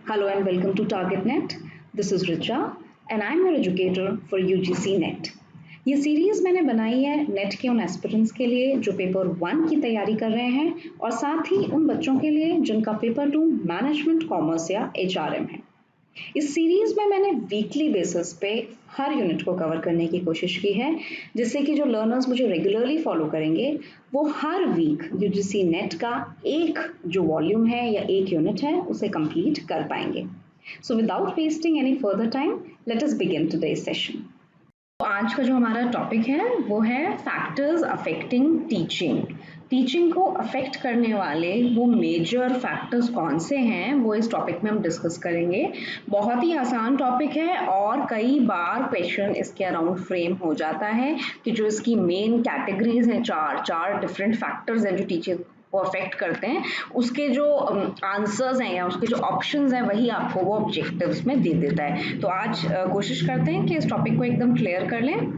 Hello and welcome to TargetNet. This is Richa and I'm your educator for UGC NET. ये series मैंने बनाई है net के उन एस्पिरेंट्स के लिए जो पेपर 1 की तैयारी कर रहे हैं और साथ ही उन बच्चों के लिए जिनका पेपर 2 मैनेजमेंट कॉमर्स या HRM है। इस सीरीज में मैंने वीकली बेसिस पे हर यूनिट को कवर करने की कोशिश की है जिससे कि जो लर्नर्स मुझे रेगुलरली फॉलो करेंगे वो हर वीक यूजीसी नेट का एक जो वॉल्यूम है या एक यूनिट है उसे कंप्लीट कर पाएंगे। So without wasting any further time let us begin today's session. आज का जो हमारा टॉपिक है वो है फैक्टर्स अफेक्टिंग टीचिंग। टीचिंग को अफेक्ट करने वाले वो मेजर फैक्टर्स कौन से हैं वो इस टॉपिक में हम डिस्कस करेंगे। बहुत ही आसान टॉपिक है और कई बार क्वेश्चन इसके अराउंड फ्रेम हो जाता है कि जो इसकी मेन कैटेगरीज हैं चार डिफरेंट फैक्टर्स हैं जो टीचिंग को अफेक्ट करते हैं, उसके जो आंसर्स हैं या उसके जो ऑप्शंस हैं वही आपको वो ऑब्जेक्टिव्स में दे देता है। तो आज कोशिश करते हैं कि इस टॉपिक को एकदम क्लियर कर लें।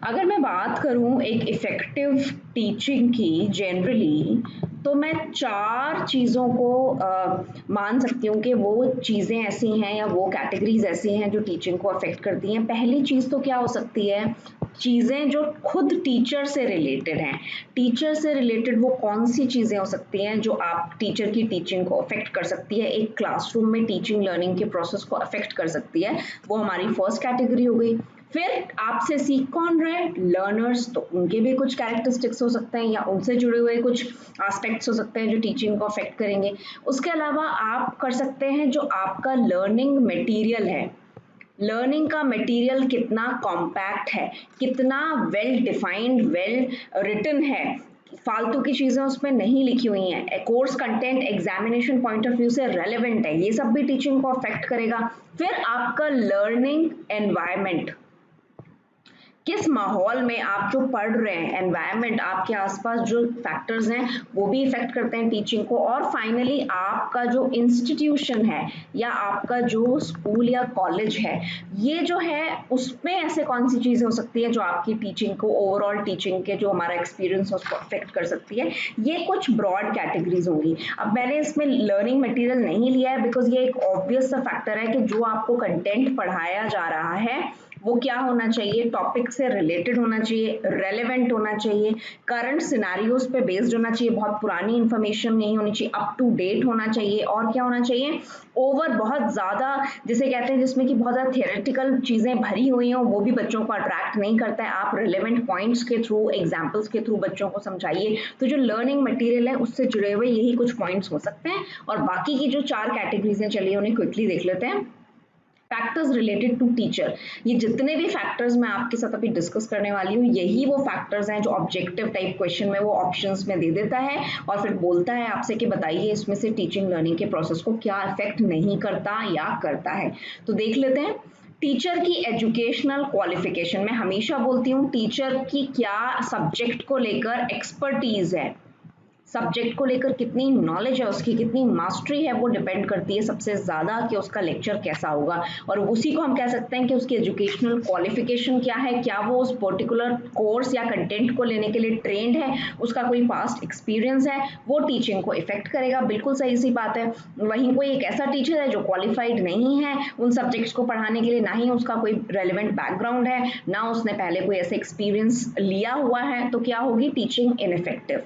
अगर मैं बात करूं एक इफेक्टिव टीचिंग की जनरली तो मैं 4 चीज़ों को मान सकती हूँ कि वो चीज़ें ऐसी हैं या वो कैटेगरीज ऐसी हैं जो टीचिंग को अफेक्ट करती हैं। पहली चीज़ तो क्या हो सकती है, चीज़ें जो खुद टीचर से रिलेटेड हैं। टीचर से रिलेटेड वो कौन सी चीज़ें हो सकती हैं जो आप टीचर की टीचिंग को अफेक्ट कर सकती है, एक क्लासरूम में टीचिंग लर्निंग के प्रोसेस को अफेक्ट कर सकती है, वो हमारी फर्स्ट कैटेगरी हो गई। फिर आपसे सीख कौन रहा है, लर्नर्स, तो उनके भी कुछ कैरेक्टरिस्टिक्स हो सकते हैं या उनसे जुड़े हुए कुछ एस्पेक्ट्स हो सकते हैं जो टीचिंग को अफेक्ट करेंगे। उसके अलावा आप कर सकते हैं जो आपका लर्निंग मटेरियल है, लर्निंग का मटेरियल कितना कॉम्पैक्ट है, कितना वेल डिफाइंड वेल रिटन है, फालतू की चीज़ें उसमें नहीं लिखी हुई हैं, course content examination point of view से रेलेवेंट है, ये सब भी टीचिंग को अफेक्ट करेगा। फिर आपका लर्निंग एनवायरनमेंट, किस माहौल में आप जो पढ़ रहे हैं, एनवायरनमेंट, आपके आसपास जो फैक्टर्स हैं वो भी इफेक्ट करते हैं टीचिंग को। और फाइनली आपका जो इंस्टीट्यूशन है या आपका जो स्कूल या कॉलेज है, ये जो है उसमें ऐसे कौन सी चीज़ें हो सकती हैं जो आपकी टीचिंग को, ओवरऑल टीचिंग के जो हमारा एक्सपीरियंस है उसको अफेक्ट कर सकती है। ये कुछ ब्रॉड कैटेगरीज होंगी। अब मैंने इसमें लर्निंग मटेरियल नहीं लिया है बिकॉज ये एक ऑब्वियस सा फैक्टर है कि जो आपको कंटेंट पढ़ाया जा रहा है वो क्या होना चाहिए, टॉपिक से रिलेटेड होना चाहिए, रेलेवेंट होना चाहिए, करंट सिनेरियोज पे बेस्ड होना चाहिए, बहुत पुरानी इंफॉर्मेशन नहीं होनी चाहिए, अप टू डेट होना चाहिए। और क्या होना चाहिए, ओवर बहुत ज़्यादा जिसे कहते हैं जिसमें कि बहुत ज़्यादा थियोरेटिकल चीज़ें भरी हुई हों, वो भी बच्चों को अट्रैक्ट नहीं करता है। आप रिलेवेंट पॉइंट्स के थ्रू, एग्जाम्पल्स के थ्रू बच्चों को समझाइए। तो जो लर्निंग मटीरियल है उससे जुड़े हुए यही कुछ पॉइंट्स हो सकते हैं। और बाकी की जो 4 कैटेगरीज हैं चलिए उन्हें क्विकली देख लेते हैं। फैक्टर्स रिलेटेड टू टीचर, ये जितने भी फैक्टर्स मैं आपके साथ अभी डिस्कस करने वाली हूँ यही वो फैक्टर्स हैं जो ऑब्जेक्टिव टाइप क्वेश्चन में वो ऑप्शंस में दे देता है और फिर बोलता है आपसे कि बताइए इसमें से टीचिंग लर्निंग के प्रोसेस को क्या इफेक्ट नहीं करता या करता है। तो देख लेते हैं। टीचर की एजुकेशनल क्वालिफिकेशन, मैं हमेशा बोलती हूँ टीचर की क्या सब्जेक्ट को लेकर एक्सपर्टीज है, सब्जेक्ट को लेकर कितनी नॉलेज है उसकी, कितनी मास्टरी है, वो डिपेंड करती है सबसे ज़्यादा कि उसका लेक्चर कैसा होगा। और उसी को हम कह सकते हैं कि उसकी एजुकेशनल क्वालिफिकेशन क्या है, क्या वो उस पर्टिकुलर कोर्स या कंटेंट को लेने के लिए ट्रेंड है, उसका कोई पास्ट एक्सपीरियंस है, वो टीचिंग को इफेक्ट करेगा। बिल्कुल सही सी बात है। वहीं कोई एक ऐसा टीचर है जो क्वालिफाइड नहीं है उन सब्जेक्ट्स को पढ़ाने के लिए, ना ही उसका कोई रेलिवेंट बैकग्राउंड है, ना उसने पहले कोई ऐसे एक्सपीरियंस लिया हुआ है, तो क्या होगी, teaching ineffective.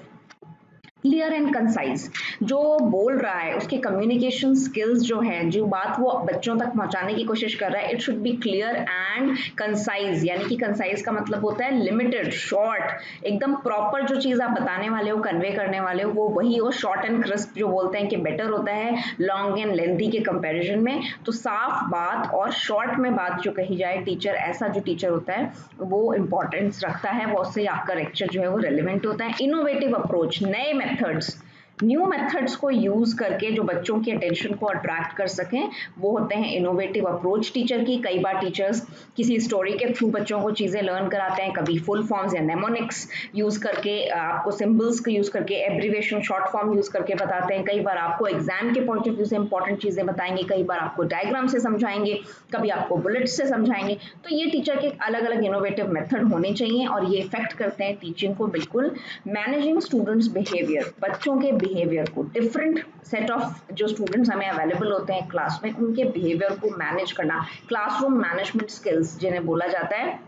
Clear and concise, जो बोल रहा है उसके कम्युनिकेशन स्किल्स जो है, जो बात वो बच्चों तक पहुंचाने की कोशिश कर रहा है, it should be clear and concise. यानी कि कंसाइज का मतलब होता है लिमिटेड, शॉर्ट, एकदम प्रॉपर जो चीज़ आप बताने वाले हो, कन्वे करने वाले हो वो वही हो। शॉर्ट एंड क्रिस्प जो बोलते हैं कि बेटर होता है लॉन्ग एंड लेंथी के कंपेरिजन में। तो साफ बात और शॉर्ट में बात जो कही जाए, टीचर ऐसा जो टीचर होता है वो इंपॉर्टेंस रखता है, वो उससे आपका लेक्चर जो है वो रेलिवेंट होता है। इनोवेटिव अप्रोच, नए मेथड्स, न्यू मेथड्स को यूज करके जो बच्चों की अटेंशन को अट्रैक्ट कर सकें, वो होते हैं इनोवेटिव अप्रोच टीचर की। कई बार टीचर्स किसी स्टोरी के थ्रू बच्चों को चीजें लर्न कराते हैं, कभी फुल फॉर्म्स या नेमोनिक्स यूज करके, आपको सिंबल्स को यूज करके, एब्रीवेशन शॉर्ट फॉर्म यूज करके बताते हैं। कई बार आपको एग्जाम के पॉइंट ऑफ व्यू से इंपॉर्टेंट चीजें बताएंगे, कई बार आपको डायग्राम से समझाएंगे, कभी आपको बुलेट से समझाएंगे। तो ये टीचर के अलग अलग इनोवेटिव मेथड होने चाहिए और ये इफेक्ट करते हैं टीचिंग को बिल्कुल। मैनेजिंग स्टूडेंट्स बिहेवियर, बच्चों के बिहेवियर को, डिफरेंट सेट ऑफ जो स्टूडेंट्स हमें अवेलेबल होते हैं क्लास में, उनके बिहेवियर को मैनेज करना, क्लासरूम मैनेजमेंट स्किल्स जिन्हें बोला जाता है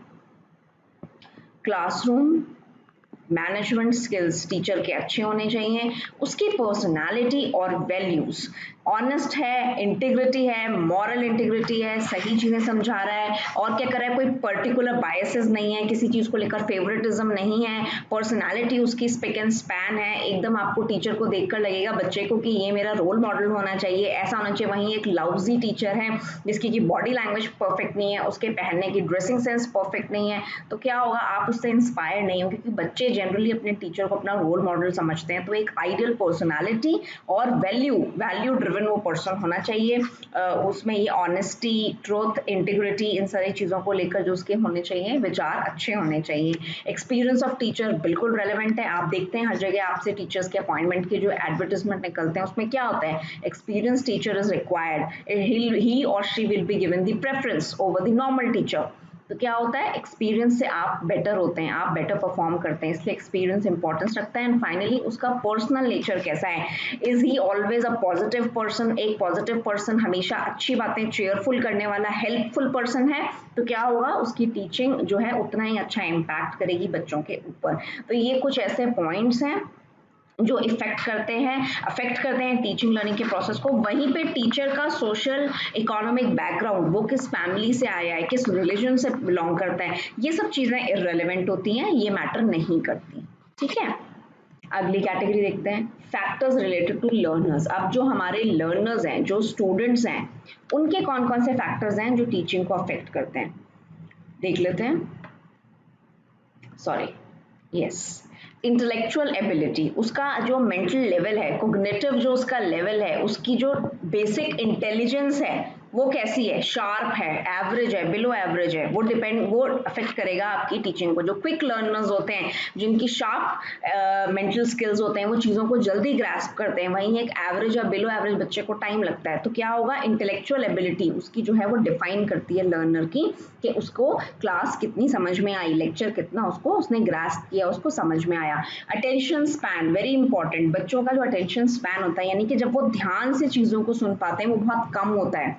क्लासरूम मैनेजमेंट स्किल्स टीचर के अच्छे होने चाहिए। उसकी पर्सनालिटी और वैल्यूज, ऑनेस्ट है, इंटीग्रिटी है, मॉरल इंटीग्रिटी है, सही चीजें समझा रहा है और क्या कर रहा है, कोई पर्टिकुलर बायसेस नहीं है, किसी चीज को लेकर फेवरेटिज्म नहीं है, पर्सनालिटी उसकी स्पिक एंड स्पैन है, एकदम आपको टीचर को देखकर लगेगा बच्चे को कि ये मेरा रोल मॉडल होना चाहिए, ऐसा होना चाहिए। वहीं एक लाउजी टीचर है जिसकी की बॉडी लैंग्वेज परफेक्ट नहीं है, उसके पहनने की ड्रेसिंग सेंस परफेक्ट नहीं है, तो क्या होगा, आप उससे इंस्पायर नहीं हो, क्योंकि बच्चे जनरली अपने टीचर को अपना रोल मॉडल समझते हैं। तो एक आइडियल पर्सनालिटी और वैल्यू ड्रिवन वो पर्सन होना चाहिए, उसमें ये ऑनेस्टी, ट्रूथ, इंटीग्रिटी, इन सारी चीज़ों को लेकर जो उसके होने चाहिए विचार अच्छे होने चाहिए। एक्सपीरियंस ऑफ टीचर बिल्कुल रेलेवेंट है। आप देखते हैं हर जगह आपसे टीचर्स के अपॉइंटमेंट के जो एडवर्टाइजमेंट निकलते हैं उसमें क्या होता है, एक्सपीरियंस टीचर इज रिक्वायर्ड, ही और she will be given the preference over the normal teacher. तो क्या होता है, एक्सपीरियंस से आप बेटर होते हैं, आप बेटर परफॉर्म करते हैं, इसलिए एक्सपीरियंस इंपॉर्टेंस रखता है। एंड फाइनली उसका पर्सनल नेचर कैसा है, is he always a positive person, एक पॉजिटिव पर्सन, हमेशा अच्छी बातें, चेयरफुल करने वाला, हेल्पफुल पर्सन है, तो क्या होगा, उसकी टीचिंग जो है उतना ही अच्छा इम्पैक्ट करेगी बच्चों के ऊपर। तो ये कुछ ऐसे पॉइंट्स हैं जो अफेक्ट करते हैं टीचिंग लर्निंग के प्रोसेस को। वहीं पे टीचर का सोशल इकोनॉमिक बैकग्राउंड, वो किस फैमिली से आया है, किस रिलीजन से बिलोंग करता है, ये सब चीजें इररेलेवेंट होती हैं, ये मैटर नहीं करती। ठीक है, अगली कैटेगरी देखते हैं, फैक्टर्स रिलेटेड टू लर्नर्स। अब जो हमारे लर्नर्स हैं, जो स्टूडेंट्स हैं, उनके कौन कौन से फैक्टर्स हैं जो टीचिंग को अफेक्ट करते हैं, देख लेते हैं। इंटेलेक्चुअल एबिलिटी, उसका जो मेंटल लेवल है, कोग्निटिव जो उसका लेवल है, उसकी जो बेसिक इंटेलिजेंस है वो कैसी है, शार्प है, एवरेज है, बिलो एवरेज है, वो अफेक्ट करेगा आपकी टीचिंग को। जो क्विक लर्नर्स होते हैं, जिनकी शार्प मेंटल स्किल्स होते हैं, वो चीज़ों को जल्दी ग्रास्प करते हैं, वहीं एक एवरेज और बिलो एवरेज बच्चे को टाइम लगता है। तो क्या होगा, इंटेलेक्चुअल एबिलिटी उसकी जो है वो डिफाइन करती है लर्नर की, कि उसको क्लास कितनी समझ में आई, लेक्चर कितना उसने ग्रास्प किया, उसको समझ में आया। अटेंशन स्पैन वेरी इंपॉर्टेंट, बच्चों का जो अटेंशन स्पैन होता है, यानी कि जब वो ध्यान से चीज़ों को सुन पाते हैं, वो बहुत कम होता है,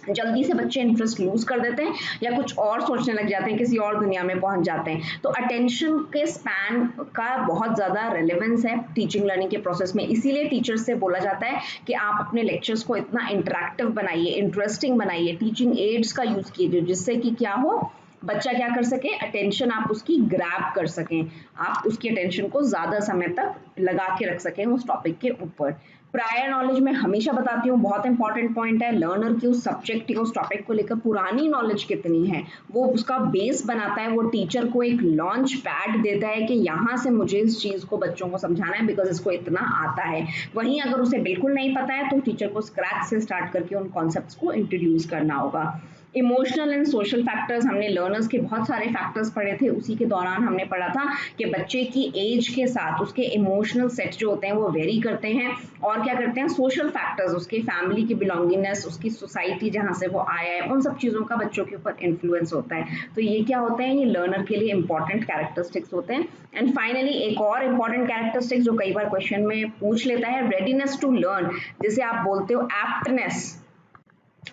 जल्दी से बच्चे इंटरेस्ट लूज कर देते हैं या कुछ और सोचने लग जाते हैं, किसी और दुनिया में पहुंच जाते हैं। तो अटेंशन के स्पैन का बहुत ज़्यादा रेलेवेंस है टीचिंग लर्निंग के प्रोसेस में, इसीलिए टीचर्स से बोला जाता है कि आप अपने लेक्चर्स को इतना इंटरेक्टिव बनाइए, इंटरेस्टिंग बनाइए, टीचिंग एड्स का यूज़ कीजिए, जिससे कि क्या हो, बच्चा क्या कर सके, अटेंशन आप उसकी ग्रैब कर सकें, आप उसकी अटेंशन को ज़्यादा समय तक लगा के रख सकें उस टॉपिक के ऊपर। प्रायर नॉलेज में हमेशा बताती हूँ, बहुत इंपॉर्टेंट पॉइंट है, लर्नर की उस सब्जेक्ट या उस टॉपिक को लेकर पुरानी नॉलेज कितनी है, वो उसका बेस बनाता है, वो टीचर को एक लॉन्च पैड देता है कि यहाँ से मुझे इस चीज़ को बच्चों को समझाना है, बिकॉज इसको इतना आता है। वहीं अगर उसे बिल्कुल नहीं पता है तो टीचर को स्क्रैच से स्टार्ट करके उन कॉन्सेप्ट्स को इंट्रोड्यूस करना होगा। इमोशनल एंड सोशल फैक्टर्स, हमने लर्नर्स के बहुत सारे फैक्टर्स पढ़े थे, उसी के दौरान हमने पढ़ा था कि बच्चे की एज के साथ उसके इमोशनल सेट जो होते हैं वो वेरी करते हैं, और क्या करते हैं, सोशल फैक्टर्स, उसके फैमिली की बिलोंगिंगनेस, उसकी सोसाइटी जहाँ से वो आया है, उन सब चीज़ों का बच्चों के ऊपर इन्फ्लुएंस होता है। तो ये क्या होते हैं, ये लर्नर के लिए इंपॉर्टेंट कैरेक्टरिस्टिक्स होते हैं। एंड फाइनली एक और इंपॉर्टेंट कैरेक्टरिस्टिक्स जो कई बार क्वेश्चन में पूछ लेता है, रेडीनेस टू लर्न, जिसे आप बोलते हो एप्टनेस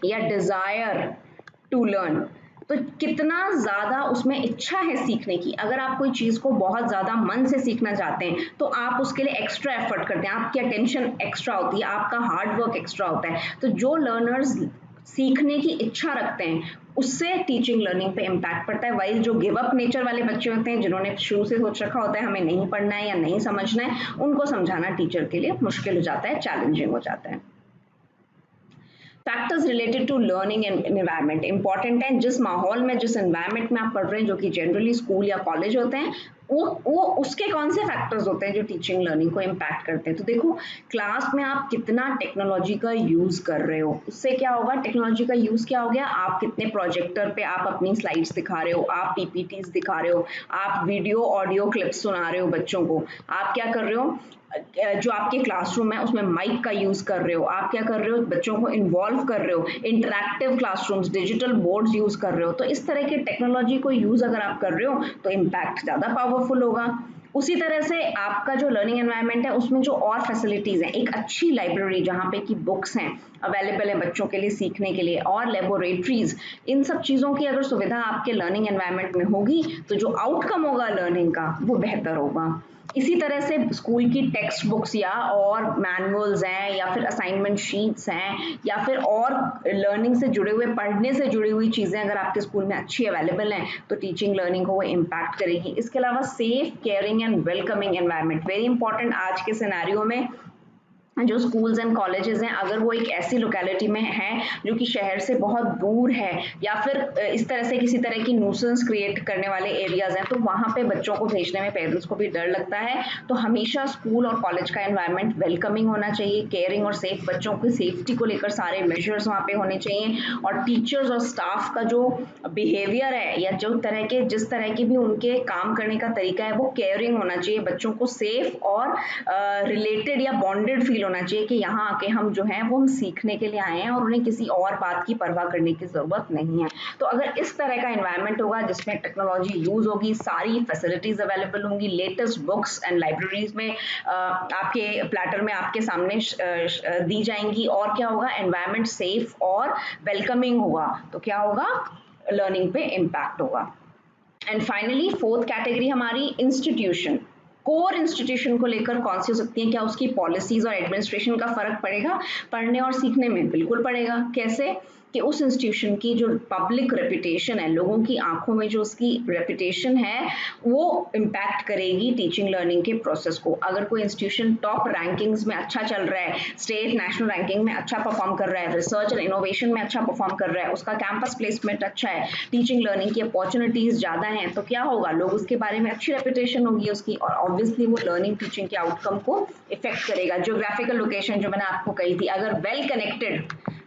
या डिजायर टू लर्न। तो कितना ज्यादा उसमें इच्छा है सीखने की, अगर आप कोई चीज को बहुत ज्यादा मन से सीखना चाहते हैं तो आप उसके लिए एक्स्ट्रा एफर्ट करते हैं, आपकी अटेंशन एक्स्ट्रा होती है, आपका हार्ड वर्क एक्स्ट्रा होता है। तो जो लर्नर्स सीखने की इच्छा रखते हैं उससे टीचिंग लर्निंग पे इम्पैक्ट पड़ता है। वाइल जो गिव अप नेचर वाले बच्चे होते हैं, जिन्होंने शुरू से सोच रखा होता है हमें नहीं पढ़ना है या नहीं समझना है, उनको समझाना टीचर के लिए मुश्किल हो जाता है, चैलेंजिंग हो जाता है। Factors related to learning and environment important है, जिस माहौल में, जिस एनवायरनमेंट में आप पढ़ रहे हैं, जो कि जनरली स्कूल या कॉलेज होते हैं, वो उसके कौन से फैक्टर्स होते हैं जो टीचिंग लर्निंग को इम्पैक्ट करते हैं। तो देखो, क्लास में आप कितना टेक्नोलॉजी का यूज कर रहे हो, उससे क्या होगा, टेक्नोलॉजी का यूज क्या हो गया, आप कितने प्रोजेक्टर पे आप अपनी स्लाइड्स दिखा रहे हो, आप पीपीटीज दिखा रहे हो, आप वीडियो ऑडियो क्लिप्स सुना रहे हो बच्चों को, आप क्या कर रहे हो, जो आपके क्लासरूम है उसमें माइक का यूज कर रहे हो, आप क्या कर रहे हो, बच्चों को इन्वॉल्व कर रहे हो, interactive classrooms, digital boards use कर रहे हो। तो इस तरह के टेक्नोलॉजी को यूज अगर आप कर रहे हो तो इम्पैक्ट ज्यादा पावरफुल होगा। उसी तरह से आपका जो लर्निंग एनवायरनमेंट है उसमें जो और फैसिलिटीज़ हैं, एक अच्छी लाइब्रेरी जहाँ पे कि बुक्स हैं अवेलेबल है बच्चों के लिए सीखने के लिए, और लेबोरेटरीज, इन सब चीज़ों की अगर सुविधा आपके लर्निंग एनवायरनमेंट में होगी तो जो आउटकम होगा लर्निंग का वो बेहतर होगा। इसी तरह से स्कूल की टेक्स्ट बुक्स या और मैनुअल्स हैं या फिर असाइनमेंट शीट्स हैं या फिर और लर्निंग से जुड़े हुए, पढ़ने से जुड़ी हुई चीज़ें अगर आपके स्कूल में अच्छी अवेलेबल हैं तो टीचिंग लर्निंग को वो इम्पैक्ट करेगी। इसके अलावा safe, caring and welcoming environment very important आज के सिनेरियो में। जो स्कूल्स एंड कॉलेजेस हैं अगर वो एक ऐसी लोकेलिटी में है जो कि शहर से बहुत दूर है या फिर इस तरह से किसी तरह की न्यूसेंस क्रिएट करने वाले एरियाज हैं तो वहाँ पे बच्चों को भेजने में पेरेंट्स को भी डर लगता है। तो हमेशा स्कूल और कॉलेज का एनवायरनमेंट वेलकमिंग होना चाहिए, केयरिंग और सेफ, बच्चों की सेफ्टी को लेकर सारे मेजर्स वहाँ पे होने चाहिए, और टीचर्स और स्टाफ का जो बिहेवियर है या जो तरह के जिस तरह के भी उनके काम करने का तरीका है वो केयरिंग होना चाहिए, बच्चों को सेफ और रिलेटेड या बॉन्डेड फील होना चाहिए कि यहाँ आके हम जो है वो हम सीखने के लिए आए हैं और उन्हें किसी और बात की परवाह करने की जरूरत नहीं है। तो अगर इस तरह का एनवायरनमेंट होगा जिसमें टेक्नोलॉजी यूज होगी, सारी फैसिलिटीज अवेलेबल होंगी, लेटेस्ट बुक्स एंड लाइब्रेरीज में आपके प्लेटर में आपके सामने दी जाएंगी, और क्या होगा, एनवायरनमेंट सेफ और वेलकमिंग होगा, तो क्या होगा, लर्निंग पे इम्पैक्ट होगा। एंड फाइनली फोर्थ कैटेगरी हमारी इंस्टीट्यूशन। कोर इंस्टीट्यूशन को लेकर कौन सी हो सकती है, क्या उसकी पॉलिसीज और एडमिनिस्ट्रेशन का फर्क पड़ेगा? पढ़ने और सीखने में बिल्कुल पड़ेगा। कैसे? कि उस इंस्टीट्यूशन की जो पब्लिक रेपुटेशन है, लोगों की आंखों में जो उसकी रेपुटेशन है वो इम्पैक्ट करेगी टीचिंग लर्निंग के प्रोसेस को। अगर कोई इंस्टीट्यूशन टॉप रैंकिंग्स में अच्छा चल रहा है, स्टेट नेशनल रैंकिंग में अच्छा परफॉर्म कर रहा है, रिसर्च एंड इनोवेशन में अच्छा परफॉर्म कर रहा है, उसका कैंपस प्लेसमेंट अच्छा है, टीचिंग लर्निंग की अपॉर्चुनिटीज ज़्यादा हैं, तो क्या होगा, लोग उसके बारे में अच्छी रेपुटेशन होगी उसकी, और ऑब्वियसली वो लर्निंग टीचिंग के आउटकम को इफेक्ट करेगा। ज्योग्राफिकल लोकेशन जो मैंने आपको कही थी, अगर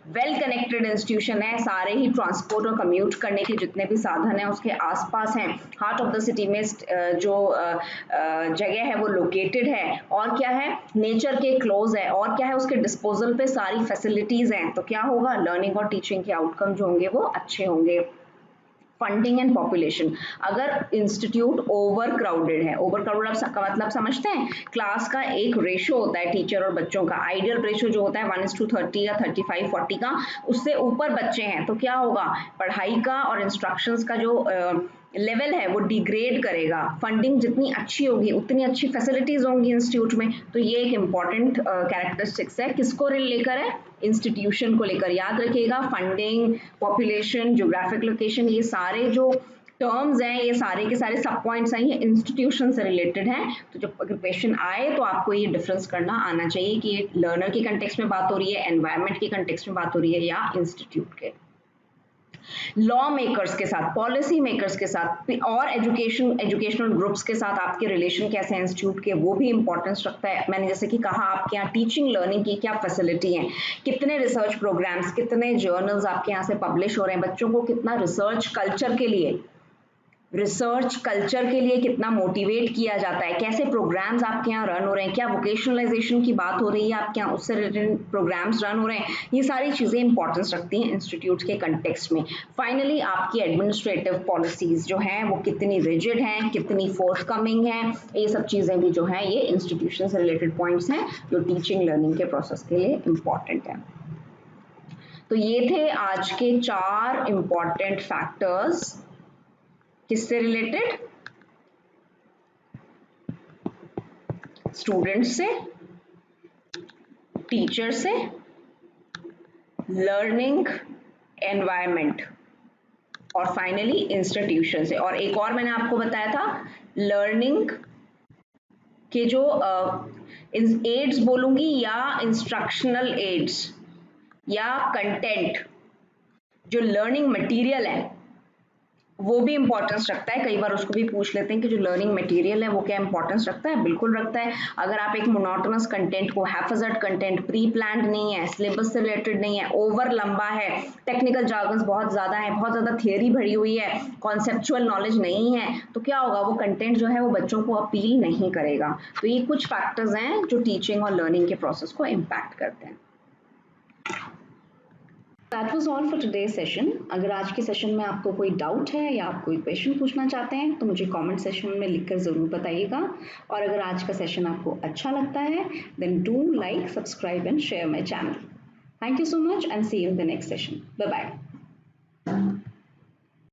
वेल कनेक्टेड इंस्टीट्यूशन है, सारे ही ट्रांसपोर्ट और कम्यूट करने के जितने भी साधन हैं उसके आसपास हैं, हार्ट ऑफ द सिटी में जो जगह है वो लोकेटेड है, और क्या है, नेचर के क्लोज है, और क्या है, उसके डिस्पोजल पे सारी फैसिलिटीज हैं, तो क्या होगा, लर्निंग और टीचिंग के आउटकम जो होंगे वो अच्छे होंगे। फंडिंग एंड पॉपुलेशन, अगर इंस्टीट्यूट ओवर क्राउडेड है, ओवर क्राउडेड का मतलब समझते हैं, क्लास का एक रेशो होता है टीचर और बच्चों का, आइडियल रेशो जो होता है 1:30 या 35-40 का, उससे ऊपर बच्चे हैं तो क्या होगा, पढ़ाई का और इंस्ट्रक्शंस का जो लेवल है वो डिग्रेड करेगा। फंडिंग जितनी अच्छी होगी उतनी अच्छी फैसिलिटीज होंगी इंस्टीट्यूट में, तो ये एक इम्पॉर्टेंट कैरेक्टरिस्टिक्स है, किसको लेकर है, इंस्टीट्यूशन को लेकर। याद रखिएगा, फंडिंग, पॉपुलेशन, ज्योग्राफिक लोकेशन, ये सारे जो टर्म्स हैं, ये सारे के सारे सब पॉइंट्स हैं, ये इंस्टीट्यूशन से रिलेटेड हैं। तो जब अगर क्वेश्चन आए तो आपको ये डिफरेंस करना आना चाहिए कि ये लर्नर के कंटेक्स्ट में बात हो रही है, एनवायरनमेंट के कंटेक्स्ट में बात हो रही है, या इंस्टीट्यूट के। लॉ मेकर्स के साथ, पॉलिसी मेकर्स के साथ और एजुकेशनल ग्रुप्स के साथ आपके रिलेशन कैसे हैं इंस्टीट्यूट के, वो भी इंपॉर्टेंस रखता है। मैंने जैसे कि कहा, आपके यहाँ टीचिंग लर्निंग की क्या फैसिलिटी है, कितने रिसर्च प्रोग्राम्स, कितने जर्नल्स आपके यहाँ से पब्लिश हो रहे हैं, बच्चों को कितना रिसर्च कल्चर के लिए कितना मोटिवेट किया जाता है, कैसे प्रोग्राम्स आपके यहाँ रन हो रहे हैं, क्या वोकेशनलाइजेशन की बात हो रही है आपके यहाँ, उससे रिलेटेड प्रोग्राम्स रन हो रहे हैं, ये सारी चीज़ें इंपॉर्टेंस रखती हैं इंस्टीट्यूट के कंटेक्स्ट में। फाइनली आपकी एडमिनिस्ट्रेटिव पॉलिसीज जो हैं वो कितनी रिजिड हैं, कितनी फोर्थकमिंग हैं, ये सब चीज़ें भी जो हैं ये इंस्टीट्यूशन से रिलेटेड पॉइंट्स हैं जो टीचिंग लर्निंग के प्रोसेस के लिए इम्पॉर्टेंट है। तो ये थे आज के 4 इम्पॉर्टेंट फैक्टर्स, किससे रिलेटेड, स्टूडेंट से, टीचर से, लर्निंग एनवायरनमेंट, और फाइनली इंस्टीट्यूशन से। और एक और मैंने आपको बताया था, लर्निंग के जो एड्स बोलूंगी या इंस्ट्रक्शनल एड्स या कंटेंट, जो लर्निंग मटेरियल है वो भी इंपॉर्टेंस रखता है। कई बार उसको भी पूछ लेते हैं कि जो लर्निंग मटेरियल है वो क्या इंपॉर्टेंस रखता है, बिल्कुल रखता है। अगर आप एक मोनोटोनस कंटेंट को, हैफेजर्ड कंटेंट, प्री प्लान्ड नहीं है, सिलेबस से रिलेटेड नहीं है, ओवर लंबा है, टेक्निकल जार्गन्स बहुत ज्यादा है, बहुत ज्यादा थियरी भरी हुई है, कॉन्सेप्चुअल नॉलेज नहीं है, तो क्या होगा, वो कंटेंट जो है वो बच्चों को अपील नहीं करेगा। तो ये कुछ फैक्टर्स हैं जो टीचिंग और लर्निंग के प्रोसेस को इम्पैक्ट करते हैं। That was all for today's session. अगर आज के सेशन में आपको कोई डाउट है या आप कोई क्वेश्चन पूछना चाहते हैं तो मुझे कमेंट सेक्शन में लिखकर ज़रूर बताइएगा। और अगर आज का सेशन आपको अच्छा लगता है then do like, subscribe and share my channel. Thank you so much and see you in the next session. Bye bye.